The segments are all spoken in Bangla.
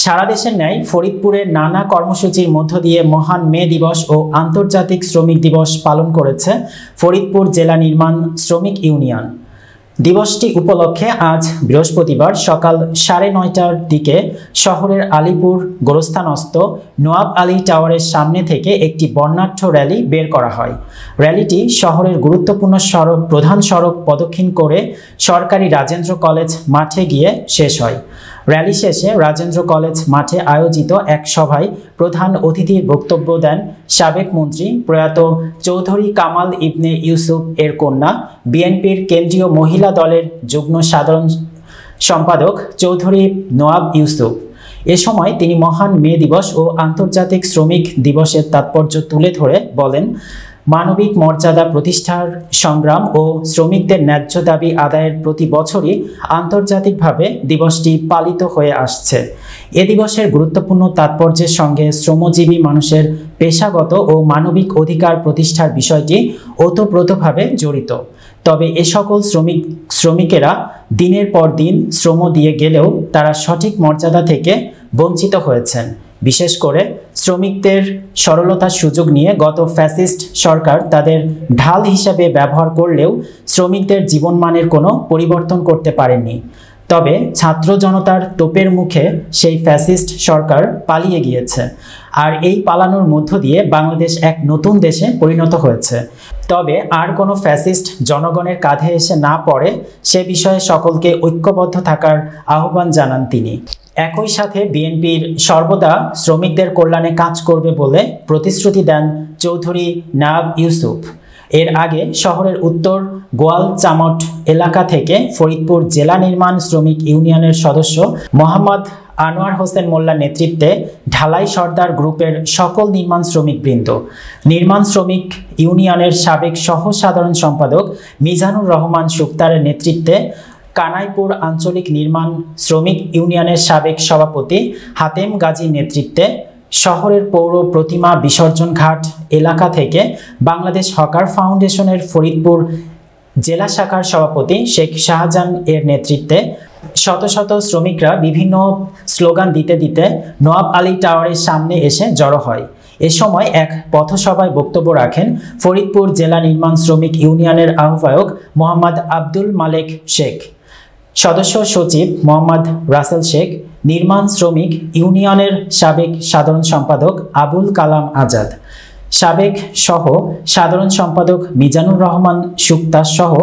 সারা দেশের ন্যায় ফরিদপুরে নানা কর্মসূচির মধ্য দিয়ে মহান মে দিবস ও আন্তর্জাতিক শ্রমিক দিবস পালন করেছে ফরিদপুর জেলা নির্মাণ শ্রমিক ইউনিয়ন। দিবসটি উপলক্ষে আজ বৃহস্পতিবার সকাল 9:30টার দিকে শহরের আলীপুর গোরস্থানস্থ নওয়াব আলী টাওয়ারের সামনে থেকে একটি বর্ণাঢ্য র্যালি বের করা হয়। র্যালিটি শহরের গুরুত্বপূর্ণ প্রধান সড়ক প্রদক্ষিণ করে সরকারি রাজেন্দ্র কলেজ মাঠে গিয়ে শেষ হয়। র্যালি শেষে রাজেন্দ্র কলেজ মাঠে আয়োজিত এক সভায় প্রধান অতিথির বক্তব্য দেন সাবেক মন্ত্রী প্রয়াত চৌধুরী কামাল ইবনে ইউসুফ এর কন্যা, বিএনপির কেন্দ্রীয় মহিলা দলের যুগ্ম সাধারণ সম্পাদক চৌধুরী নওয়াব ইউসুফ। এ সময় তিনি মহান মে দিবস ও আন্তর্জাতিক শ্রমিক দিবসের তাৎপর্য তুলে ধরে বলেন, মানবিক মর্যাদা প্রতিষ্ঠার সংগ্রাম ও শ্রমিকদের ন্যায্য দাবি আদায়ের প্রতি বছরই আন্তর্জাতিকভাবে দিবসটি পালিত হয়ে আসছে। এ দিবসের গুরুত্বপূর্ণ তাৎপর্যের সঙ্গে শ্রমজীবী মানুষের পেশাগত ও মানবিক অধিকার প্রতিষ্ঠার বিষয়টি ওতপ্রোতভাবে জড়িত। তবে এ সকল শ্রমিকেরা দিনের পর দিন শ্রম দিয়ে গেলেও তারা সঠিক মর্যাদা থেকে বঞ্চিত হয়েছেন। বিশেষ করে শ্রমিকদের সরলতার সুযোগ নিয়ে গত ফ্যাসিস্ট সরকার তাদের ঢাল হিসাবে ব্যবহার করলেও শ্রমিকদের জীবনমানের কোনো পরিবর্তন করতে পারেনি। তবে ছাত্র জনতার তোপের মুখে সেই ফ্যাসিস্ট সরকার পালিয়ে গিয়েছে, আর এই পালানোর মধ্য দিয়ে বাংলাদেশ এক নতুন দেশে পরিণত হয়েছে। তবে আর কোনো ফ্যাসিস্ট জনগণের কাঁধে এসে না পড়ে সে বিষয়ে সকলকে ঐক্যবদ্ধ থাকার আহ্বান জানান তিনি। একই সাথে বিএনপির সর্বদা শ্রমিকদের কল্যাণে কাজ করবে বলে প্রতিশ্রুতি দেন চৌধুরী নওয়াব ইউসুফ। এর আগে শহরের উত্তর গোয়ালচামট এলাকা থেকে ফরিদপুর জেলা নির্মাণ শ্রমিক ইউনিয়নের সদস্য মোহাম্মদ আনোয়ার হোসেন মোল্লার নেতৃত্বে ঢালাই সর্দার গ্রুপের সকল নির্মাণ শ্রমিকবৃন্দ, নির্মাণ শ্রমিক ইউনিয়নের সাবেক সহ সাধারণ সম্পাদক মিজানুর রহমান সুক্তারের নেতৃত্বে কানাইপুর আঞ্চলিক নির্মাণ শ্রমিক ইউনিয়নের সাবেক সভাপতি হাতেম গাজীর নেতৃত্বে শহরের পৌর প্রতিমা বিসর্জন ঘাট এলাকা থেকে বাংলাদেশ হকার ফাউন্ডেশনের ফরিদপুর জেলা শাখার সভাপতি শেখ শাহজাহান এর নেতৃত্বে শত শত শ্রমিকরা বিভিন্ন স্লোগান দিতে দিতে নওয়াব আলী টাওয়ারের সামনে এসে জড়ো হয়। এ সময় এক পথসভায় বক্তব্য রাখেন ফরিদপুর জেলা নির্মাণ শ্রমিক ইউনিয়নের আহ্বায়ক মোহাম্মদ আব্দুল মালেক শেখ, সদস্য সচিব মোহাম্মদ রাসেল শেখ, নির্মাণ শ্রমিক ইউনিয়নের সাবেক সাধারণ সম্পাদক আবুল কালাম আজাদ, সাবেক সহ সাধারণ সম্পাদক মিজানুর রহমান সুক্তা সহ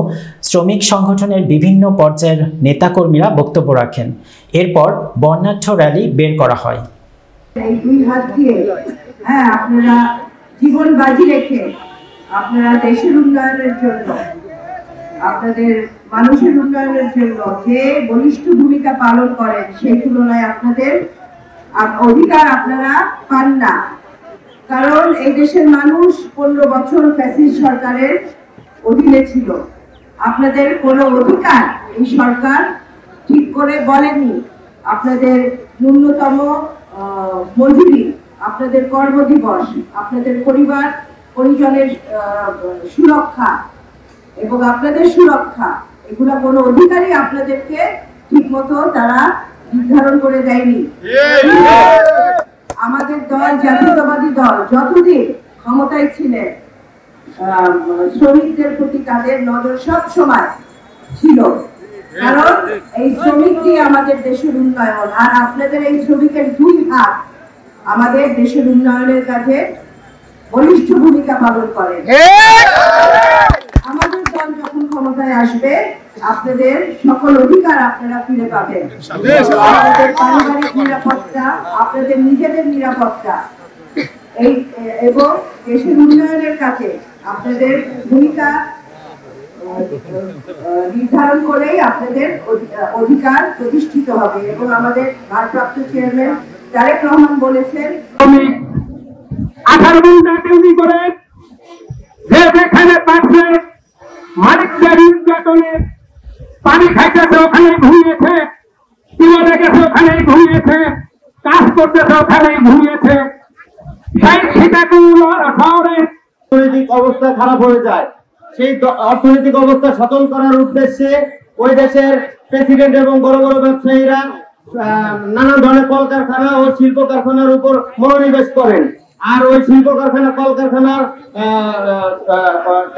শ্রমিক সংগঠনের বিভিন্ন পর্যায়ের নেতাকর্মীরা বক্তব্য রাখেন। এরপর বর্ণাঢ্য র্যালি বের করা হয়। আপনারা জীবন বাজি রেখে আপনারা দেশের উন্নয়নের জন্য, আপনাদের মানুষের উন্নয়নের জন্য যে বলিষ্ঠ ভূমিকা পালন করেন, সেই তুলনায় আপনাদের অধিকার আপনারা পান না। কারণ এই দেশের মানুষ 15 বছর ফ্যাসিস্ট সরকারের অধীনে ছিল। আপনাদের কোনো অধিকার এই সরকার ঠিক করে বলেনি। আপনাদের ন্যূনতম মজুরি, আপনাদের কর্মদিবস, আপনাদের পরিবার পরিজনের সুরক্ষা এবং আপনাদের সুরক্ষা, এগুলা কোনো অধিকারই আপনাদেরকে ঠিক মতো তারা নির্ধারণ করে দেয়নি। আমাদের দল, জাতীয়তাবাদী দল, যতদিন ক্ষমতায় ছিলেন শ্রমিকদের প্রতি তাদের নজর সব সময় ছিল। কারণ এই শ্রমিকই আমাদের দেশের উন্নয়ন, আর আপনাদের এই শ্রমিকের 2 হাত আমাদের দেশের উন্নয়নের কাজে বলিষ্ঠ ভূমিকা পালন করে। আমাদের দল যখন ক্ষমতায় আসবে আপনাদের সকল অধিকার আপনারা ফিরে পাবেন। আপনাদের পারিবারিক নিরাপত্তা, আপনাদের নিজেদের নিরাপত্তা এবং দেশের উন্নয়নের কাজে আপনাদের ভূমিকা নির্ধারণ করেই আপনাদের অধিকার প্রতিষ্ঠিত হবে। এবং আমাদের ভারপ্রাপ্ত চেয়ারম্যান তারেক রহমান বলেছেন, 18 ঘন্টা ডিউটি করে যেখানে পাচ্ছে মালিকদের নির্যাতনে পানি খাইতেছে ওখানে ঘুমিয়েছে, পিওনে গেছে ওখানে ঘুমিয়েছে, কাজ করতেছে ওখানে ঘুমিয়েছে। সেই সীতাকুণ্ড শহরে অর্থনৈতিক অবস্থা খারাপ হয়ে যায়। সেই অর্থনৈতিক অবস্থা সচল করার উদ্দেশ্যে ওই দেশের প্রেসিডেন্ট এবং বড় বড় ব্যবসায়ীরা নানা ধরনের কলকারখানা ও শিল্প কারখানার উপর মনোনিবেশ করেন। আর ওই শিল্প কারখানা কলকারখানার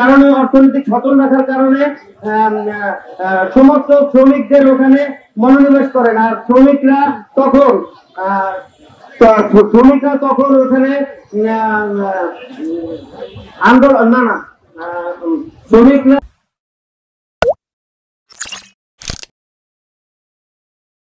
কারণে অর্থনৈতিক সচল রাখার কারণে সমস্ত শ্রমিকদের ওখানে মনোনিবেশ করেন। আর শ্রমিকরা তখন ওখানে আন্দোলন শ্রমিকরা